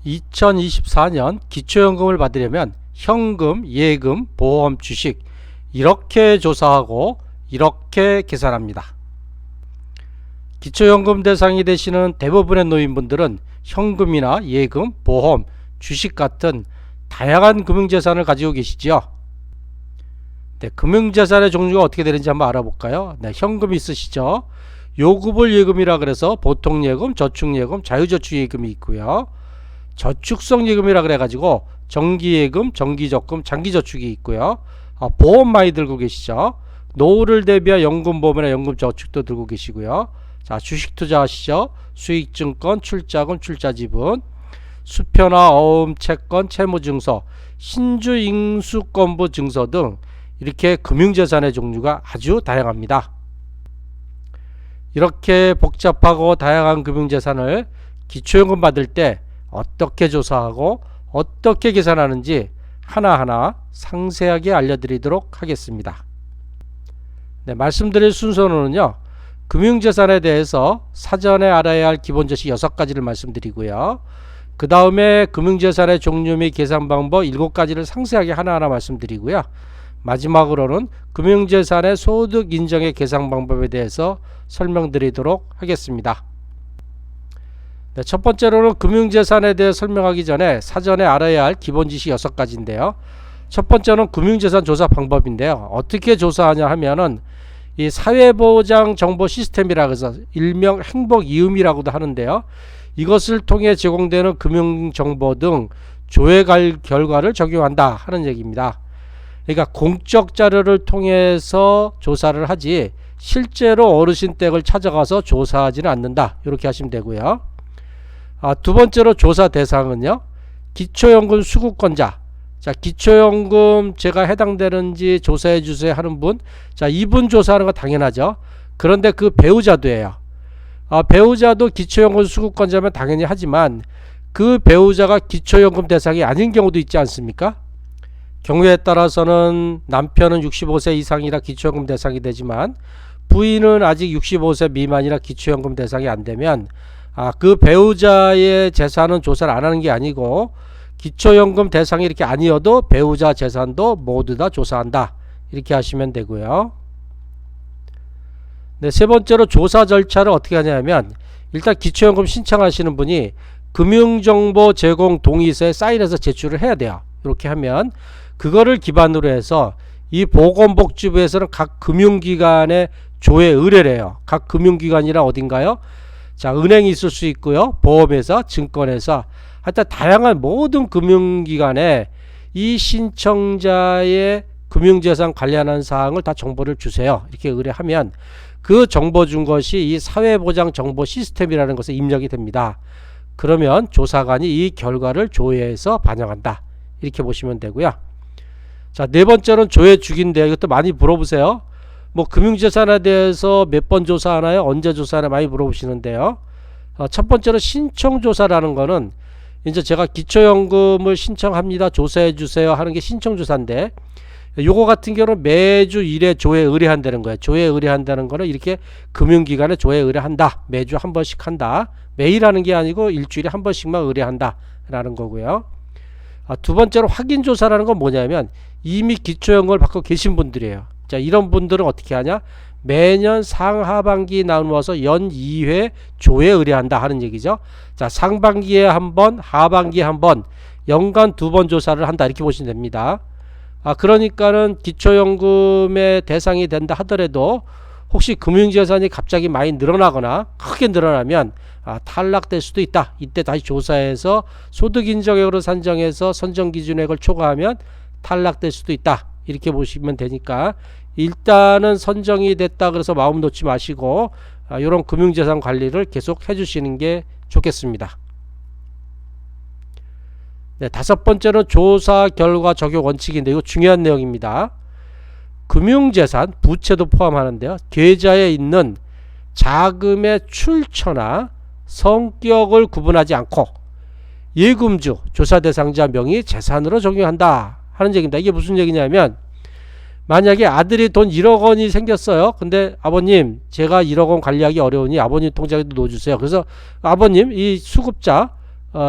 2024년 기초연금을 받으려면 현금, 예금, 보험, 주식 이렇게 조사하고 이렇게 계산합니다. 기초연금 대상이 되시는 대부분의 노인분들은 현금이나 예금, 보험, 주식 같은 다양한 금융재산을 가지고 계시죠. 네, 금융재산의 종류가 어떻게 되는지 한번 알아볼까요? 네, 현금 있으시죠? 요구불 예금이라 그래서 보통예금, 저축예금, 자유저축예금이 있고요. 저축성 예금이라 그래가지고 정기예금, 정기적금, 장기저축이 있고요. 보험 많이 들고 계시죠? 노후를 대비한 연금보험이나 연금저축도 들고 계시고요. 자, 주식 투자하시죠? 수익증권, 출자금, 출자지분, 수표나 어음, 채권, 채무증서, 신주인수권부 증서 등 이렇게 금융재산의 종류가 아주 다양합니다. 이렇게 복잡하고 다양한 금융재산을 기초연금 받을 때 어떻게 조사하고 어떻게 계산하는지 하나하나 상세하게 알려드리도록 하겠습니다. 네, 말씀드릴 순서는요, 금융재산에 대해서 사전에 알아야 할 기본지식 6가지를 말씀드리고요. 그 다음에 금융재산의 종류 및 계산 방법 7가지를 상세하게 하나하나 말씀드리고요. 마지막으로는 금융재산의 소득 인정의 계산 방법에 대해서 설명드리도록 하겠습니다. 네, 첫 번째로는 금융재산에 대해 설명하기 전에 사전에 알아야 할 기본지식 6가지인데요. 첫 번째는 금융재산 조사 방법인데요. 어떻게 조사하냐 하면은 이 사회보장 정보 시스템이라고 해서 일명 행복이음이라고도 하는데요. 이것을 통해 제공되는 금융정보 등 조회 결과를 적용한다 하는 얘기입니다. 그러니까 공적 자료를 통해서 조사를 하지 실제로 어르신 댁을 찾아가서 조사하지는 않는다. 이렇게 하시면 되고요. 두 번째로 조사 대상은요, 기초연금 수급권자. 자, 기초연금 제가 해당되는지 조사해 주세요 하는 분, 자, 이분 조사하는 거 당연하죠. 그런데 그 배우자도 해요. 배우자도 기초연금 수급권자면 당연히 하지만 그 배우자가 기초연금 대상이 아닌 경우도 있지 않습니까? 경우에 따라서는 남편은 65세 이상이라 기초연금 대상이 되지만 부인은 아직 65세 미만이라 기초연금 대상이 안 되면 그 배우자의 재산은 조사를 안 하는 게 아니고 기초연금 대상이 이렇게 아니어도 배우자 재산도 모두 다 조사한다. 이렇게 하시면 되고요. 네, 세 번째로 조사 절차를 어떻게 하냐면 일단 기초연금 신청하시는 분이 금융정보 제공 동의서에 사인해서 제출을 해야 돼요. 이렇게 하면 그거를 기반으로 해서 이 보건복지부에서는 각 금융기관에 조회 의뢰를 해요. 각 금융기관이란 어딘가요? 자, 은행이 있을 수 있고요. 보험회사, 증권회사, 하여튼 다양한 모든 금융기관에 이 신청자의 금융재산 관련한 사항을 다 정보를 주세요. 이렇게 의뢰하면 그 정보 준 것이 이 사회보장 정보 시스템이라는 것에 입력이 됩니다. 그러면 조사관이 이 결과를 조회해서 반영한다. 이렇게 보시면 되고요. 자, 네 번째는 조회 주기인데요. 이것도 많이 물어보세요. 뭐 금융재산에 대해서 몇 번 조사하나요? 언제 조사하나요? 많이 물어보시는데요. 첫 번째로 신청조사라는 거는 이제 제가 기초연금을 신청합니다. 조사해 주세요 하는 게 신청조사인데, 요거 같은 경우는 매주 1회 조회 의뢰한다는 거예요. 조회 의뢰한다는 거는 이렇게 금융기관에 조회 의뢰한다. 매주 한 번씩 한다. 매일 하는 게 아니고 일주일에 한 번씩만 의뢰한다 라는 거고요. 두 번째로 확인조사라는 건 뭐냐면 이미 기초연금을 받고 계신 분들이에요. 자, 이런 분들은 어떻게 하냐? 매년 상하반기 나누어서 연 2회 조회 의뢰한다 하는 얘기죠. 자, 상반기에 한 번, 하반기에 한 번, 연간 2번 조사를 한다. 이렇게 보시면 됩니다. 그러니까는 기초연금의 대상이 된다 하더라도 혹시 금융재산이 갑자기 많이 늘어나거나 크게 늘어나면 탈락될 수도 있다. 이때 다시 조사해서 소득인정액으로 산정해서 선정기준액을 초과하면 탈락될 수도 있다. 이렇게 보시면 되니까 일단은 선정이 됐다 그래서 마음 놓지 마시고 이런 금융재산 관리를 계속 해주시는 게 좋겠습니다. 네, 다섯 번째는 조사 결과 적용 원칙인데 이거 중요한 내용입니다. 금융재산, 부채도 포함하는데요. 계좌에 있는 자금의 출처나 성격을 구분하지 않고 예금주, 조사 대상자 명의 재산으로 적용한다 하는 얘기입니다. 이게 무슨 얘기냐면 만약에 아들이 돈 1억 원이 생겼어요. 근데 아버님 제가 1억 원 관리하기 어려우니 아버님 통장에도 넣어주세요. 그래서 아버님 이 수급자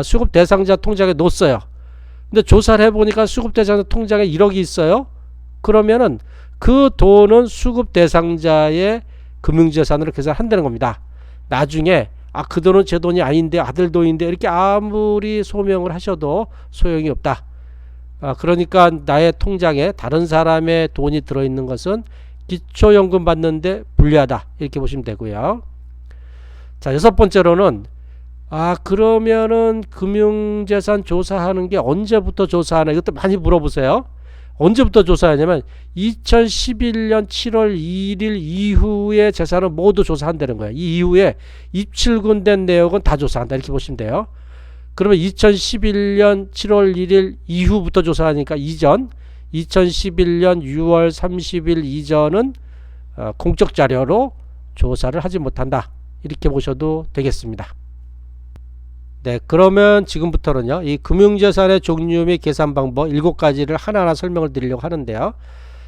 수급 대상자 통장에 놓았어요. 근데 조사를 해보니까 수급 대상자 통장에 1억이 있어요. 그러면은 그 돈은 수급 대상자의 금융재산으로 계산한다는 겁니다. 나중에 그 돈은 제 돈이 아닌데 아들 돈인데 이렇게 아무리 소명을 하셔도 소용이 없다. 그러니까 나의 통장에 다른 사람의 돈이 들어있는 것은 기초연금 받는데 불리하다. 이렇게 보시면 되고요. 자, 여섯 번째로는 그러면은 금융재산 조사하는 게 언제부터 조사하나, 이것도 많이 물어보세요. 언제부터 조사하냐면 2011년 7월 1일 이후의 재산은 모두 조사한다는 거예요. 이 이후에 입출금된 내역은 다 조사한다. 이렇게 보시면 돼요. 그러면 2011년 7월 1일 이후부터 조사하니까 이전, 2011년 6월 30일 이전은 공적 자료로 조사를 하지 못한다. 이렇게 보셔도 되겠습니다. 네, 그러면 지금부터는요, 이 금융재산의 종류 및 계산 방법 7가지를 하나하나 설명을 드리려고 하는데요.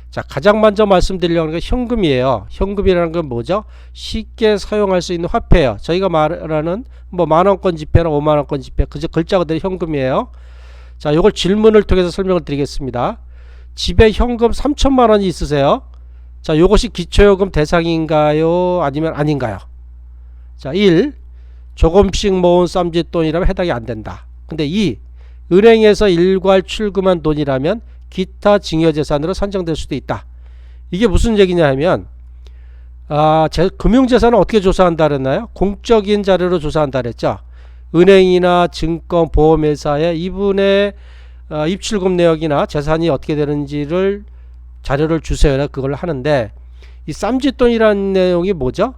자, 가장 먼저 말씀드리려고 하는 게 현금이에요. 현금이라는 건 뭐죠? 쉽게 사용할 수 있는 화폐예요. 저희가 말하는 뭐 만원권 지폐나 5만원권 지폐, 그저 글자 그대로 현금이에요. 자, 요걸 질문을 통해서 설명을 드리겠습니다. 집에 현금 3천만원이 있으세요? 자, 요것이 기초요금 대상인가요? 아니면 아닌가요? 자, 1. 조금씩 모은 쌈짓돈이라면 해당이 안 된다. 근데 2. 은행에서 일괄 출금한 돈이라면 기타 증여재산으로 산정될 수도 있다. 이게 무슨 얘기냐 하면 금융재산은 어떻게 조사한다 그랬나요? 공적인 자료로 조사한다 그랬죠. 은행이나 증권, 보험회사에 이분의 입출금 내역이나 재산이 어떻게 되는지를 자료를 주세요. 그걸 하는데, 이 쌈짓돈이라는 내용이 뭐죠?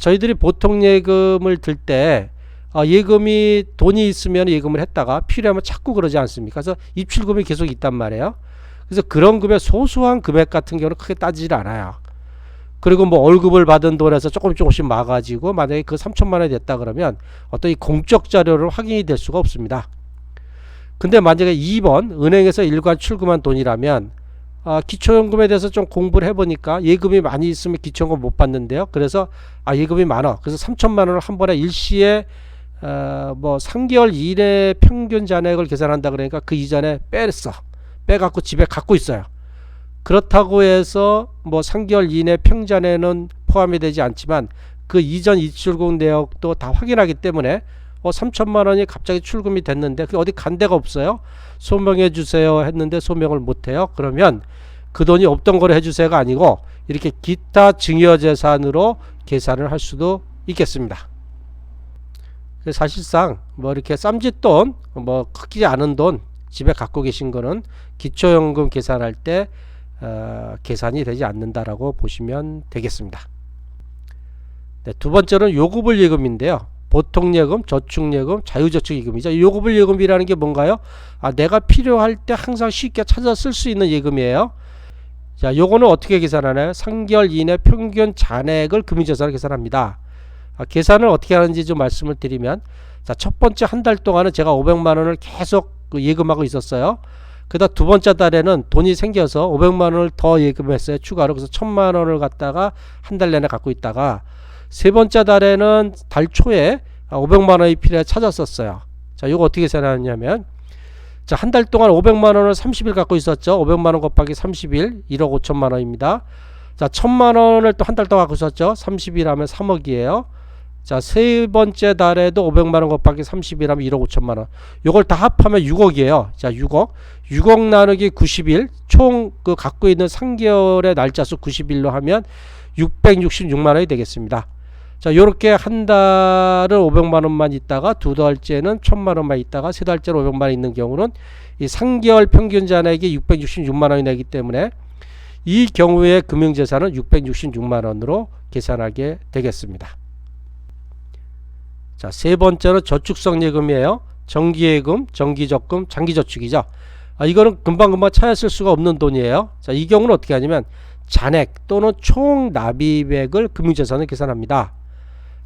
저희들이 보통 예금을 들 때 예금이 돈이 있으면 예금을 했다가 필요하면 자꾸 그러지 않습니까? 그래서 입출금이 계속 있단 말이에요. 그래서 그런 금액, 소소한 금액 같은 경우는 크게 따지질 않아요. 그리고 뭐 월급을 받은 돈에서 조금씩 마가지고 만약에 그 3천만 원이 됐다 그러면 어떤 이 공적 자료로 확인이 될 수가 없습니다. 근데 만약에 2번 은행에서 일괄 출금한 돈이라면 기초연금에 대해서 좀 공부를 해보니까 예금이 많이 있으면 기초연금 못 받는데요. 그래서 예금이 많아. 그래서 3천만 원을 한 번에 일시에 뭐 3개월 이내 평균 잔액을 계산한다 그러니까 그 이전에 빼갖고 집에 갖고 있어요. 그렇다고 해서 뭐 3개월 이내 평잔에는 포함이 되지 않지만 그 이전 입출금 내역도 다 확인하기 때문에 3천만 원이 갑자기 출금이 됐는데 그게 어디 간 데가 없어요. 소명해 주세요 했는데 소명을 못 해요. 그러면 그 돈이 없던 거로 해주세요가 아니고 이렇게 기타 증여재산으로 계산을 할 수도 있겠습니다. 사실상 뭐 이렇게 쌈짓돈, 뭐 크지 않은 돈 집에 갖고 계신 거는 기초연금 계산할 때 계산이 되지 않는다라고 보시면 되겠습니다. 네, 두 번째는 요구불 예금인데요. 보통예금, 저축예금, 자유저축예금이죠. 요구불 예금이라는 게 뭔가요? 내가 필요할 때 항상 쉽게 찾아 쓸 수 있는 예금이에요. 자, 요거는 어떻게 계산하나요? 3개월 이내 평균 잔액을 금융재산으로 계산합니다. 계산을 어떻게 하는지 좀 말씀을 드리면, 자, 첫 번째 한 달 동안은 제가 500만 원을 계속 예금하고 있었어요. 그다음 두 번째 달에는 돈이 생겨서 500만 원을 더 예금했어요. 추가로. 그래서 1000만 원을 갖다가 한 달 내내 갖고 있다가 세 번째 달에는 달 초에 500만 원이 필요해 찾았었어요. 자, 이거 어떻게 계산하냐면, 자, 한 달 동안 500만 원을 30일 갖고 있었죠. 500만 원 곱하기 30일 1억 5천만 원입니다. 자, 1000만 원을 또 한 달 동안 갖고 있었죠. 30일 하면 3억이에요. 자, 세 번째 달에도 500만 원 곱하기 30일 하면 1억 5천만 원. 요걸 다 합하면 6억이에요. 자, 6억 나누기 90일, 총 그 갖고 있는 3개월의 날짜 수 90일로 하면 666만 원이 되겠습니다. 자, 요렇게 한 달은 500만 원만 있다가 두 달째는 1000만 원만 있다가 세 달째는 500만 원 있는 경우는 이 3개월 평균 잔액이 666만 원이 되기 때문에 이 경우에 금융재산은 666만 원으로 계산하게 되겠습니다. 자, 세 번째는 저축성 예금이에요. 정기예금, 정기적금, 장기저축이죠. 이거는 금방금방 찾아쓸 수가 없는 돈이에요. 자, 이 경우는 어떻게 하냐면 잔액 또는 총 납입액을 금융재산을 계산합니다.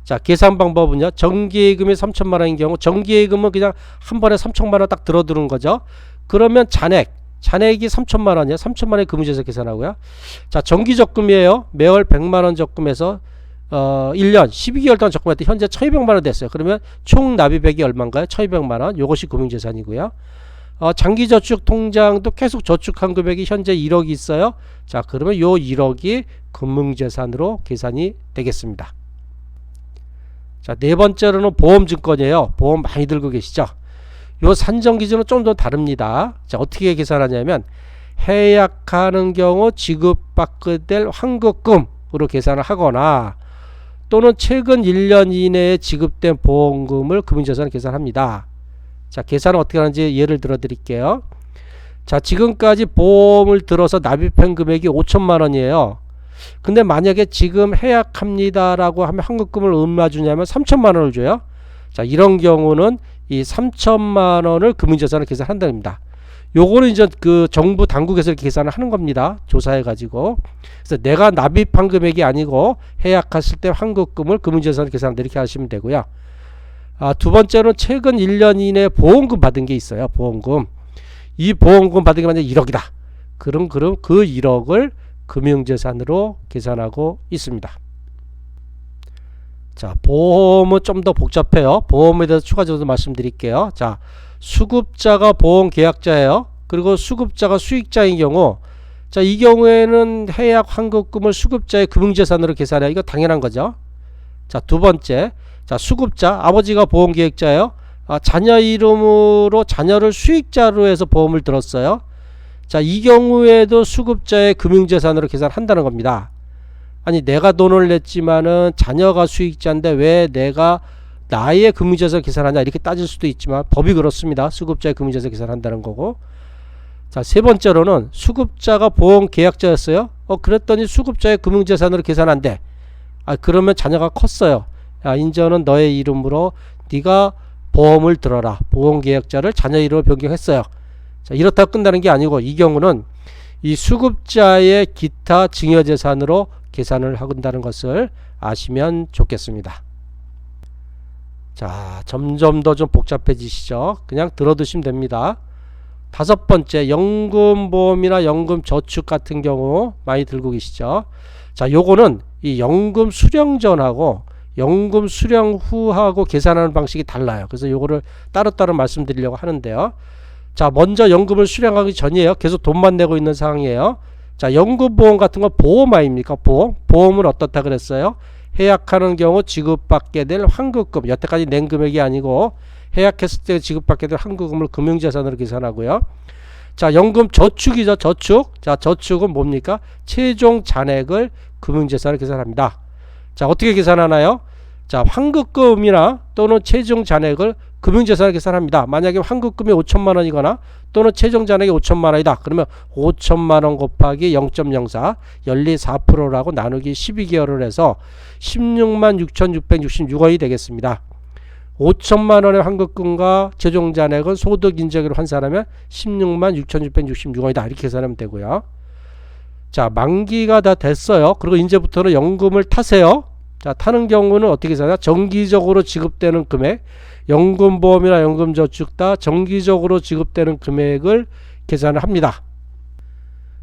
자, 계산 방법은요. 정기예금이 3천만 원인 경우 정기예금은 그냥 한 번에 3천만 원 딱 들어두는 거죠. 그러면 잔액이 3천만 원이에요. 3천만 원의 금융재산 계산하고요. 자, 정기적금이에요. 매월 100만 원 적금해서 1년 12개월 동안 적금할 때 현재 1200만원 됐어요. 그러면 총 납입액이 얼마인가요? 1200만원. 요것이 금융재산이고요. 장기저축 통장도 계속 저축한 금액이 현재 1억이 있어요. 자, 그러면 요 1억이 금융재산으로 계산이 되겠습니다. 자, 네 번째로는 보험증권이에요. 보험 많이 들고 계시죠? 요 산정 기준은 좀 더 다릅니다. 자, 어떻게 계산하냐면 해약하는 경우 지급받게 될 환급금으로 계산을 하거나 또는 최근 1년 이내에 지급된 보험금을 금융재산으로 계산합니다. 자, 계산은 어떻게 하는지 예를 들어 드릴게요. 자, 지금까지 보험을 들어서 납입한 금액이 5천만원이에요. 근데 만약에 지금 해약합니다라고 하면 환급금을 얼마 주냐면 3천만원을 줘요. 자, 이런 경우는 이 3천만원을 금융재산으로 계산한다는 겁니다. 요거는 이제 그 정부 당국에서 이렇게 계산을 하는 겁니다. 조사해 가지고. 그래서 내가 납입한 금액이 아니고 해약했을 때 환급금을 금융재산으로 계산한다 이렇게 하시면 되고요. 두 번째는 최근 1년 이내에 보험금 받은 게 있어요. 보험금. 이 보험금 받은 게 만약에 1억이다. 그럼 그 1억을 금융재산으로 계산하고 있습니다. 자, 보험은 좀 더 복잡해요. 보험에 대해서 추가적으로 말씀드릴게요. 자, 수급자가 보험 계약자예요. 그리고 수급자가 수익자인 경우, 자, 이 경우에는 해약 환급금을 수급자의 금융재산으로 계산해요. 이거 당연한 거죠. 자, 두 번째, 자, 수급자, 아버지가 보험 계획자예요. 자녀 이름으로 자녀를 수익자로 해서 보험을 들었어요. 자, 이 경우에도 수급자의 금융재산으로 계산한다는 겁니다. 아니, 내가 돈을 냈지만은 자녀가 수익자인데 왜 내가 나의 금융재산 계산하냐 이렇게 따질 수도 있지만 법이 그렇습니다. 수급자의 금융재산 계산한다는 거고. 자, 세 번째로는 수급자가 보험 계약자였어요. 그랬더니 수급자의 금융재산으로 계산한대. 그러면 자녀가 컸어요. 야, 인제는 너의 이름으로 네가 보험을 들어라. 보험 계약자를 자녀 이름으로 변경했어요. 자, 이렇다고 끝나는 게 아니고 이 경우는 이 수급자의 기타 증여재산으로 계산을 한다는 것을 아시면 좋겠습니다. 자, 점점 더 좀 복잡해지시죠? 그냥 들어두시면 됩니다. 다섯 번째, 연금보험이나 연금저축 같은 경우 많이 들고 계시죠? 자, 요거는 이 연금 수령 전하고 연금 수령 후하고 계산하는 방식이 달라요. 그래서 요거를 따로따로 말씀드리려고 하는데요. 자, 먼저 연금을 수령하기 전이에요. 계속 돈만 내고 있는 상황이에요. 자, 연금보험 같은 건 보험 아닙니까? 보험은 어떻다 그랬어요? 해약하는 경우 지급받게 될 환급금, 여태까지 낸 금액이 아니고 해약했을 때 지급받게 될 환급금을 금융재산으로 계산하고요. 자, 연금 저축이죠. 저축. 자, 저축은 뭡니까? 최종 잔액을 금융재산으로 계산합니다. 자, 어떻게 계산하나요? 자, 환급금이나 또는 최종 잔액을 금융재산으로 계산합니다. 만약에 환급금이 5천만원이거나 또는 최종 잔액이 5천만원이다. 그러면 5천만원 곱하기 0.04 연리 4%라고 나누기 12개월을 해서 16만 6,666원이 되겠습니다. 5천만원의 환급금과 최종 잔액은 소득 인정으로 환산하면 16만 6,666원이다. 이렇게 계산하면 되고요. 자, 만기가 다 됐어요. 그리고 이제부터는 연금을 타세요. 자, 타는 경우는 어떻게 계산하냐? 정기적으로 지급되는 금액, 연금보험이나 연금저축 다 정기적으로 지급되는 금액을 계산을 합니다.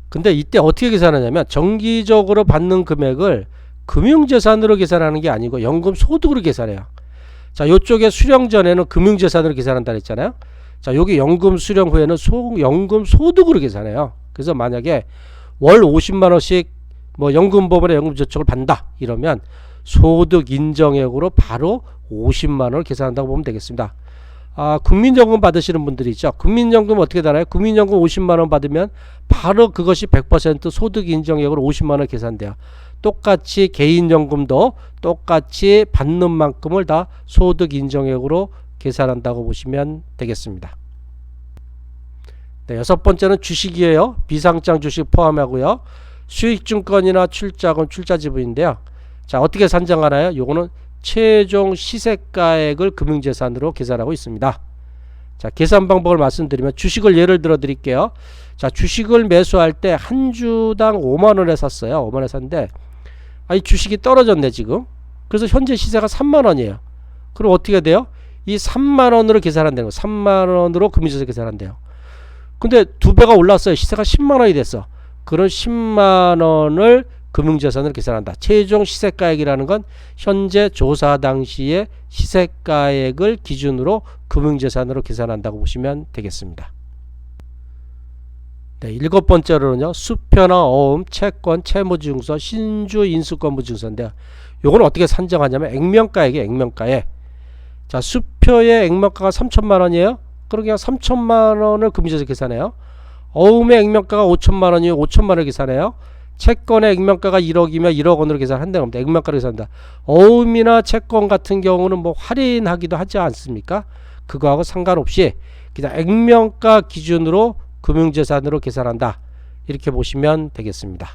근데 이때 어떻게 계산하냐면 정기적으로 받는 금액을 금융재산으로 계산하는 게 아니고 연금소득으로 계산해요. 자, 이쪽에 수령 전에는 금융재산으로 계산한다 했잖아요. 자, 여기 연금 수령 후에는 연금소득으로 계산해요. 그래서 만약에 월 50만원씩 뭐 연금보험이나 연금저축을 받는다 이러면 소득 인정액으로 바로 50만원을 계산한다고 보면 되겠습니다. 국민연금 받으시는 분들이 있죠. 국민연금 어떻게 달아요? 국민연금 50만원 받으면 바로 그것이 100% 소득 인정액으로 50만원 계산돼요. 똑같이 개인연금도 똑같이 받는 만큼을 다 소득 인정액으로 계산한다고 보시면 되겠습니다. 네, 여섯 번째는 주식이에요. 비상장 주식 포함하고요. 수익증권이나 출자금, 출자지분인데요. 자, 어떻게 산정하나요? 요거는 최종 시세가액을 금융재산으로 계산하고 있습니다. 자, 계산 방법을 말씀드리면 주식을 예를 들어 드릴게요. 자, 주식을 매수할 때 한 주당 5만원에 샀어요. 5만원에 샀는데 이 주식이 떨어졌네 지금. 그래서 현재 시세가 3만원이에요. 그럼 어떻게 돼요? 이 3만원으로 계산한다는 거예요. 3만원으로 금융재산 계산한대요. 근데 두 배가 올랐어요. 시세가 10만원이 됐어. 그런 10만원을 금융자산으로 계산한다. 최종 시세가액이라는 건 현재 조사 당시의 시세가액을 기준으로 금융자산으로 계산한다고 보시면 되겠습니다. 네, 7번째로는요. 수표나 어음, 채권, 채무증서, 신주 인수권부증서인데요. 요건 어떻게 산정하냐면 액면가액이에요. 액면가액. 자, 수표의 액면가가 3천만 원이에요. 그러니까 3천만 원을 금융자산으로 계산해요. 어음의 액면가가 5천만 원이에요. 5천만 원을 계산해요. 채권의 액면가가 1억이면 1억 원으로 계산한다는 겁니다. 액면가로 계산한다. 어음이나 채권 같은 경우는 뭐 할인하기도 하지 않습니까? 그거하고 상관없이 그냥 액면가 기준으로 금융재산으로 계산한다. 이렇게 보시면 되겠습니다.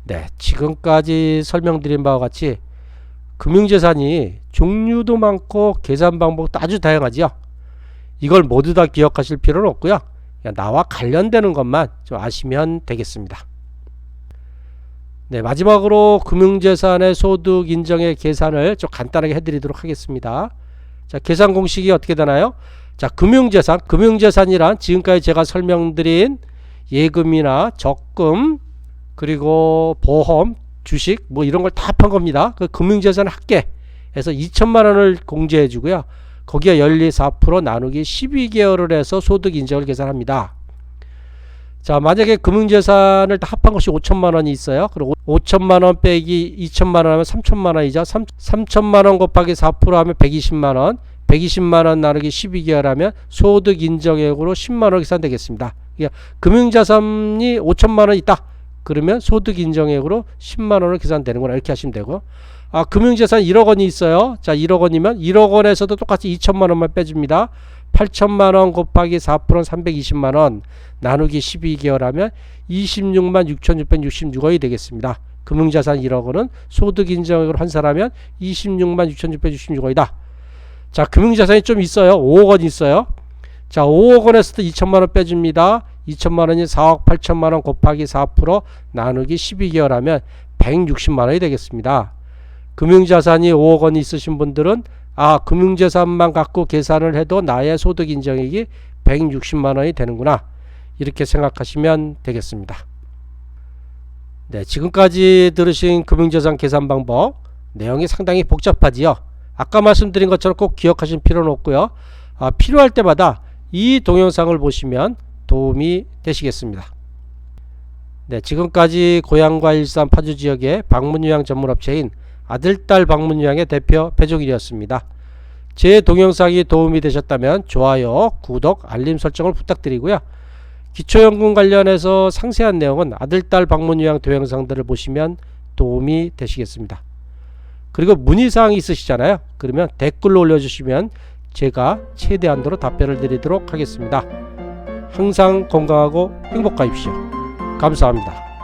네, 지금까지 설명드린 바와 같이 금융재산이 종류도 많고 계산 방법도 아주 다양하지요. 이걸 모두 다 기억하실 필요는 없고요. 그냥 나와 관련되는 것만 좀 아시면 되겠습니다. 네, 마지막으로 금융재산의 소득 인정의 계산을 좀 간단하게 해드리도록 하겠습니다. 자, 계산 공식이 어떻게 되나요? 자, 금융재산이란 지금까지 제가 설명드린 예금이나 적금, 그리고 보험, 주식 뭐 이런 걸 다 합한 겁니다. 그 금융재산 합계해서 2천만 원을 공제해 주고요. 거기에 연리 4% 나누기 12개월을 해서 소득 인정을 계산합니다. 자, 만약에 금융재산을 다 합한 것이 5천만 원이 있어요. 그리고 5천만 원 빼기 2천만 원 하면 3천만 원이죠. 3천만 원 곱하기 4% 하면 120만 원. 120만 원 나누기 12개월 하면 소득 인정액으로 10만 원 계산되겠습니다. 그러니까 금융자산이 5천만 원 있다. 그러면 소득 인정액으로 10만 원을 계산되는구나. 이렇게 하시면 되고. 아, 금융재산 1억 원이 있어요. 자, 1억 원이면 1억 원에서도 똑같이 2천만 원만 빼줍니다. 8천만 원 곱하기 4%는 320만 원 나누기 12개월 하면 26만 6,666원이 되겠습니다. 금융자산 1억 원은 소득 인정액으로 환산하면 26만 6,666원이다. 자, 금융자산이 좀 있어요. 5억 원 있어요. 자, 5억 원에서도 2천만 원 빼줍니다. 2천만 원이 4억 8천만 원 곱하기 4% 나누기 12개월 하면 160만 원이 되겠습니다. 금융자산이 5억 원이 있으신 분들은 아, 금융자산만 갖고 계산을 해도 나의 소득 인정액이 160만 원이 되는구나. 이렇게 생각하시면 되겠습니다. 네, 지금까지 들으신 금융자산 계산 방법 내용이 상당히 복잡하지요. 아까 말씀드린 것처럼 꼭 기억하실 필요는 없고요. 필요할 때마다 이 동영상을 보시면 도움이 되시겠습니다. 네, 지금까지 고향과 일산 파주 지역의 방문요양 전문업체인 아들딸 방문요양의 대표 배종일이었습니다. 제 동영상이 도움이 되셨다면 좋아요, 구독, 알림 설정을 부탁드리고요. 기초연금 관련해서 상세한 내용은 아들딸 방문요양 동영상들을 보시면 도움이 되시겠습니다. 그리고 문의사항이 있으시잖아요. 그러면 댓글로 올려주시면 제가 최대한도로 답변을 드리도록 하겠습니다. 항상 건강하고 행복하십시오. 감사합니다.